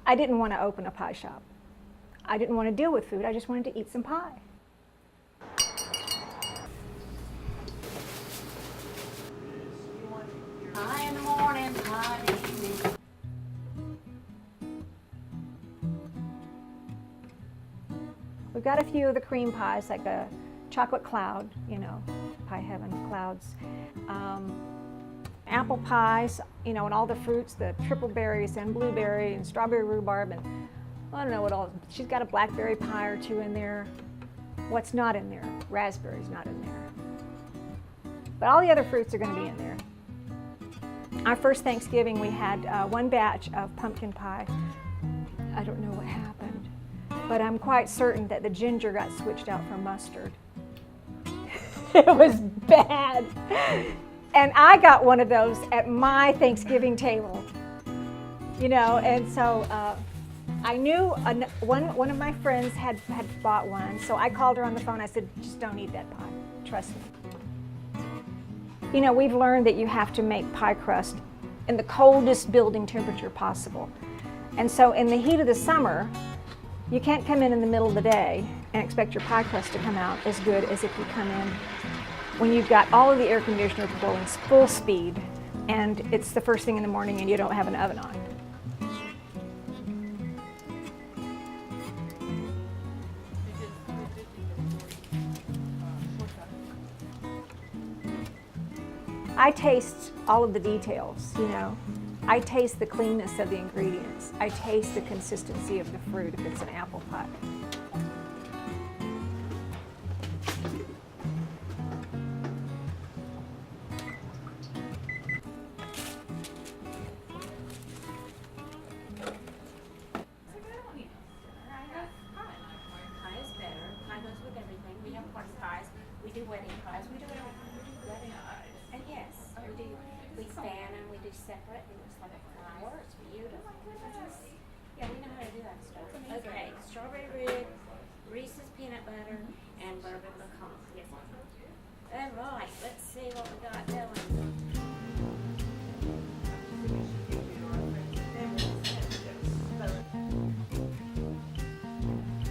I didn't want to open a pie shop. I didn't want to deal with food. I just wanted to eat some pie. Pie in the morning, pie in the evening. We've got a few of the cream pies, like a chocolate cloud, you know, pie heaven clouds. Apple pies, you know, and all the fruits, the triple berries and blueberry and strawberry rhubarb and I don't know what all. She's got a blackberry pie or two in there. What's not in there? Raspberry's not in there. But all the other fruits are going to be in there. Our first Thanksgiving, we had one batch of pumpkin pie. I don't know what happened, but I'm quite certain that the ginger got switched out for mustard. It was bad. And I got one of those at my Thanksgiving table, you know, and so I knew one of my friends had bought one, so I called her on the phone. I said, just don't eat that pie, trust me. You know, we've learned that you have to make pie crust in the coldest building temperature possible. And so in the heat of the summer, you can't come in the middle of the day and expect your pie crust to come out as good as if you come in when you've got all of the air conditioner going full speed and it's the first thing in the morning and you don't have an oven on. I taste all of the details, you know. I taste the cleanness of the ingredients. I taste the consistency of the fruit if it's an apple pie. Wedding pies. We do everything. We do wedding pies. And yes, we fan them, we do separate. It looks like a flower. It's beautiful. Yeah, we know how to do that stuff. Okay, strawberry rib, Reese's peanut butter, and bourbon pecan. Yes. All right, let's see what we got going.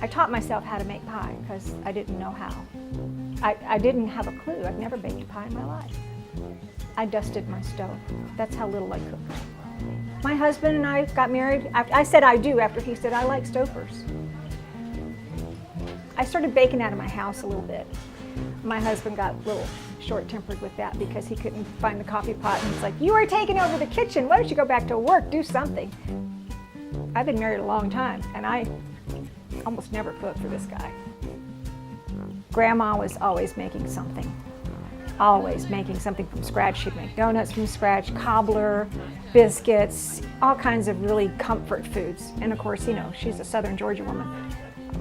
I taught myself how to make pie because I didn't know how. I didn't have a clue. I've never baked a pie in my life. I dusted my stove. That's how little I cooked. My husband and I got married. I said I do after he said I like stofers. I started baking out of my house a little bit. My husband got a little short-tempered with that because he couldn't find the coffee pot and he's like, you are taking over the kitchen. Why don't you go back to work, do something? I've been married a long time and I almost never cooked for this guy. Grandma was always making something from scratch. She'd make donuts from scratch, cobbler, biscuits, all kinds of really comfort foods. And of course, you know, she's a Southern Georgia woman.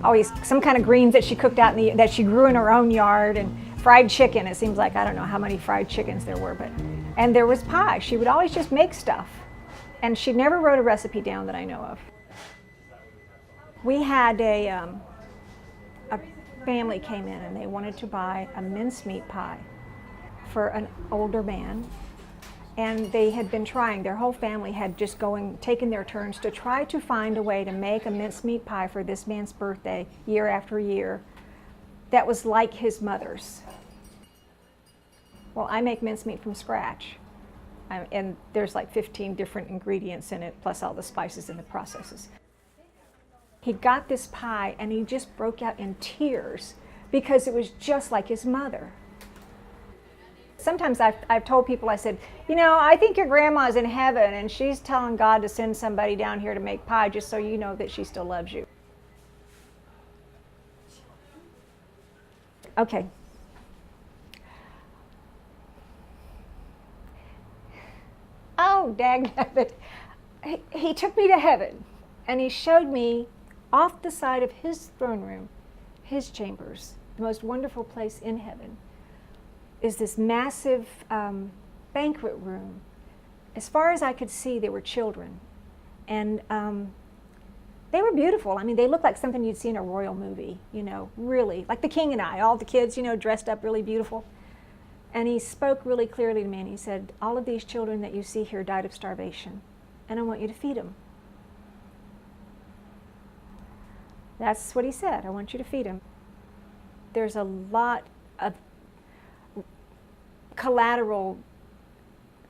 Always some kind of greens that she cooked out that she grew in her own yard, and fried chicken. It seems like I don't know how many fried chickens there were, and there was pie. She would always just make stuff, and she never wrote a recipe down that I know of. We had a family came in and they wanted to buy a mincemeat pie for an older man, and they had been trying, their whole family had just taken their turns to try to find a way to make a mincemeat pie for this man's birthday year after year that was like his mother's. Well, I make mincemeat from scratch, and there's like 15 different ingredients in it plus all the spices and the processes. He got this pie and he just broke out in tears because it was just like his mother. Sometimes I've told people, I said, you know, I think your grandma's in heaven and she's telling God to send somebody down here to make pie just so you know that she still loves you. Okay. Oh, dagnabbit. He took me to heaven and he showed me off the side of his throne room, his chambers, the most wonderful place in heaven, is this massive banquet room. As far as I could see, there were children, and they were beautiful. I mean, they looked like something you'd see in a royal movie, you know, really, like The King and I, all the kids, you know, dressed up really beautiful. And he spoke really clearly to me, and he said, all of these children that you see here died of starvation, and I want you to feed them. That's what he said. I want you to feed him. There's a lot of collateral,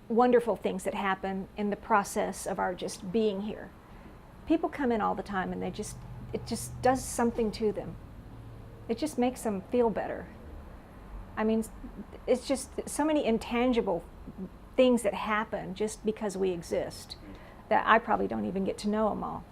wonderful things that happen in the process of our just being here. People come in all the time and it just does something to them. It just makes them feel better. I mean, it's just so many intangible things that happen just because we exist that I probably don't even get to know them all.